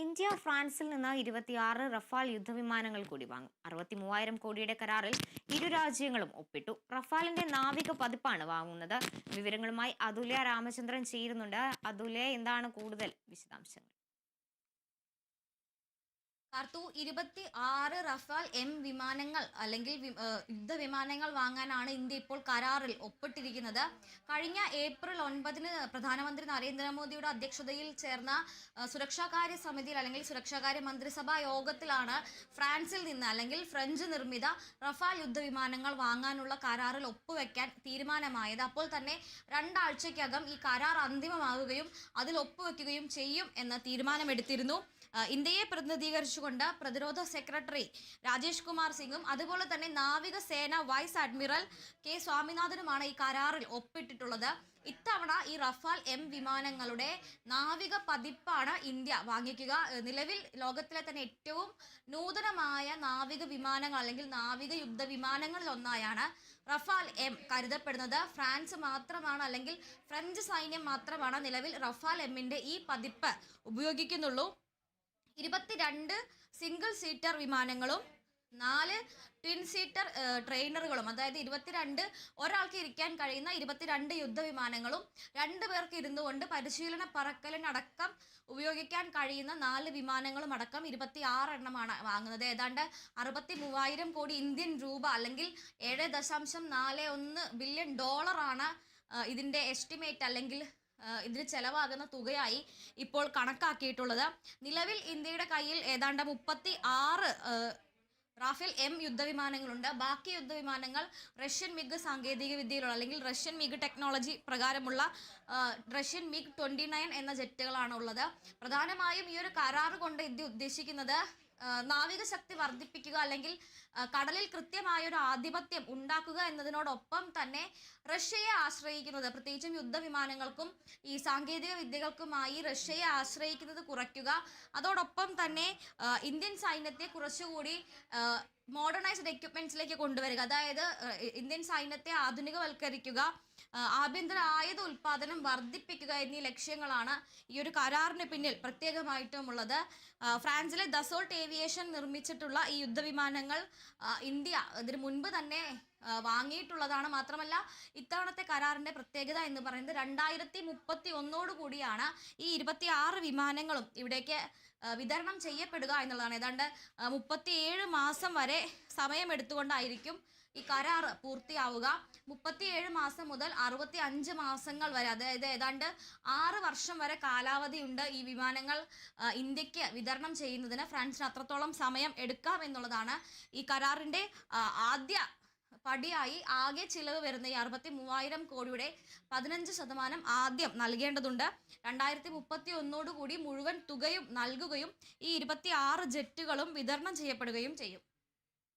India ഫ്രാൻസിൽ നിന്ന് 26 Rafale യുദ്ധവിമാനങ്ങൾ കൂടി വാങ്ങും. 63,000 കോടിയുടെ കരാറിൽ ഇരു രാജ്യങ്ങളും ഒപ്പിട്ടു. റഫാലിന്റെ നാവിക പതിപ്പാണ് വാങ്ങുന്നത്. വിവരങ്ങളുമായി അതുല്യ രാമചന്ദ്രൻ ചേരുന്നുണ്ട്. അതുല്യ, എന്താണ് കൂടുതൽ വിശദാംശങ്ങൾ? കാർത്തു 26 റഫാൽ വിമാനങ്ങൾ അല്ലെങ്കിൽ യുദ്ധവിമാനങ്ങൾ വാങ്ങാനാണ് ഇന്ത്യ ഇപ്പോൾ കരാറിൽ ഒപ്പിട്ടിരിക്കുന്നത്. കഴിഞ്ഞ ഏപ്രിൽ 9-ന് പ്രധാനമന്ത്രി നരേന്ദ്രമോദിയുടെ അധ്യക്ഷതയിൽ ചേർന്ന സുരക്ഷാകാര്യ സമിതിയിൽ അല്ലെങ്കിൽ സുരക്ഷാകാര്യ മന്ത്രിസഭാ യോഗത്തിലാണ് ഫ്രാൻസിൽ നിന്ന് അല്ലെങ്കിൽ ഫ്രഞ്ച് നിർമ്മിത റഫാൽ യുദ്ധവിമാനങ്ങൾ വാങ്ങാനുള്ള കരാറിൽ ഒപ്പുവെക്കാൻ തീരുമാനമായത്. അപ്പോൾ തന്നെ 2 ആഴ്ചയ്ക്കകം ഈ കരാർ അന്തിമമാവുകയും അതിൽ ഒപ്പുവെക്കുകയും ചെയ്യും എന്ന തീരുമാനമെടുത്തിരുന്നു. ഇന്ത്യയെ പ്രതിനിധീകരിച്ചുകൊണ്ട് പ്രതിരോധ സെക്രട്ടറി രാജേഷ് കുമാർ സിംഗും അതുപോലെ തന്നെ നാവികസേന വൈസ് അഡ്മിറൽ കെ സ്വാമിനാഥനുമാണ് ഈ കരാറിൽ ഒപ്പിട്ടിട്ടുള്ളത്. ഇത്തവണ ഈ റഫാൽ വിമാനങ്ങളുടെ നാവിക പതിപ്പാണ് ഇന്ത്യ വാങ്ങിക്കുക. നിലവിൽ ലോകത്തിലെ തന്നെ ഏറ്റവും നൂതനമായ നാവിക വിമാനങ്ങൾ അല്ലെങ്കിൽ നാവിക യുദ്ധ വിമാനങ്ങളിൽ ഒന്നായാണ് റഫാൽ കരുതപ്പെടുന്നത്. ഫ്രാൻസ് മാത്രമാണ് അല്ലെങ്കിൽ ഫ്രഞ്ച് സൈന്യം മാത്രമാണ് നിലവിൽ റഫാൽ ഈ പതിപ്പ് ഉപയോഗിക്കുന്നുള്ളൂ. 22 സിംഗിൾ സീറ്റർ വിമാനങ്ങളും 4 ട്വിൻ സീറ്റർ ട്രെയിനറുകളും, അതായത് 22 ഒരാൾക്ക് ഇരിക്കാൻ കഴിയുന്ന 22 യുദ്ധവിമാനങ്ങളും 2 പേർക്ക് ഇരുന്നു കൊണ്ട് പരിശീലന പറക്കലിനടക്കം ഉപയോഗിക്കാൻ കഴിയുന്ന 4 വിമാനങ്ങളും അടക്കം 26 എണ്ണമാണ് വാങ്ങുന്നത്. ഏതാണ്ട് 63,000 കോടി ഇന്ത്യൻ രൂപ അല്ലെങ്കിൽ $7.41 ബില്യൺ ഇതിൻ്റെ എസ്റ്റിമേറ്റ് അല്ലെങ്കിൽ ഇതിന് ചെലവാകുന്ന തുകയായി ഇപ്പോൾ കണക്കാക്കിയിട്ടുള്ളത്. നിലവിൽ ഇന്ത്യയുടെ കയ്യിൽ ഏതാണ്ട് 36 റാഫേൽ യുദ്ധവിമാനങ്ങളുണ്ട്. ബാക്കി യുദ്ധവിമാനങ്ങൾ റഷ്യൻ മിഗ് സാങ്കേതിക വിദ്യയിലുള്ള അല്ലെങ്കിൽ റഷ്യൻ മിഗ് ടെക്നോളജി പ്രകാരമുള്ള റഷ്യൻ മിഗ് 29 എന്ന ജെറ്റുകളാണ് ഉള്ളത്. പ്രധാനമായും ഈ ഒരു കരാർ കൊണ്ട് ഇന്ത്യ ഉദ്ദേശിക്കുന്നത് നാവിക ശക്തി വർദ്ധിപ്പിക്കുക അല്ലെങ്കിൽ കടലിൽ കൃത്യമായൊരു ആധിപത്യം ഉണ്ടാക്കുക എന്നതിനോടൊപ്പം തന്നെ റഷ്യയെ ആശ്രയിക്കുന്നത്, പ്രത്യേകിച്ചും യുദ്ധവിമാനങ്ങൾക്കും ഈ സാങ്കേതിക വിദ്യകൾക്കുമായി റഷ്യയെ ആശ്രയിക്കുന്നത് കുറയ്ക്കുക, അതോടൊപ്പം തന്നെ ഇന്ത്യൻ സൈന്യത്തെ കുറച്ചുകൂടി മോഡേണൈസ്ഡ് എക്യുപ്മെന്റ്സിലേക്ക് കൊണ്ടുവരിക, അതായത് ഇന്ത്യൻ സൈന്യത്തെ ആധുനികവൽക്കരിക്കുക, ആഭ്യന്തര ആയുധ ഉൽപ്പാദനം വർദ്ധിപ്പിക്കുക എന്നീ ലക്ഷ്യങ്ങളാണ് ഈ ഒരു കരാറിന് പിന്നിൽ പ്രത്യേകമായിട്ടുമുള്ളത്. ഫ്രാൻസിലെ ദസോൾട്ട് ഏവിയേഷൻ നിർമ്മിച്ചിട്ടുള്ള ഈ യുദ്ധവിമാനങ്ങൾ ഇന്ത്യ ഇതിനു മുൻപ് തന്നെ വാങ്ങിയിട്ടുള്ളതാണ്. മാത്രമല്ല ഇത്തവണത്തെ കരാറിൻ്റെ പ്രത്യേകത എന്ന് പറയുന്നത് 2031 കൂടിയാണ് ഈ 26 വിമാനങ്ങളും ഇവിടേക്ക് വിതരണം ചെയ്യപ്പെടുക എന്നുള്ളതാണ്. ഏതാണ്ട് 37 മാസം വരെ സമയമെടുത്തുകൊണ്ടായിരിക്കും ഈ കരാർ പൂർത്തിയാവുക. 37 മാസം മുതൽ 65 മാസങ്ങൾ വരെ, അതായത് ഏതാണ്ട് 6 വർഷം വരെ കാലാവധിയുണ്ട് ഈ വിമാനങ്ങൾ ഇന്ത്യക്ക് വിതരണം ചെയ്യുന്നതിന്. ഫ്രാൻസിന് അത്രത്തോളം സമയം എടുക്കാം എന്നുള്ളതാണ് ഈ കരാറിൻ്റെ ആദ്യ പടിയായി. ആകെ ചിലവ് വരുന്ന ഈ 63,000 കോടിയുടെ 15% ആദ്യം നൽകേണ്ടതുണ്ട്. 2031 കൂടി മുഴുവൻ തുകയും നൽകുകയും ഈ 26 ജെറ്റുകളും വിതരണം ചെയ്യപ്പെടുകയും ചെയ്യും.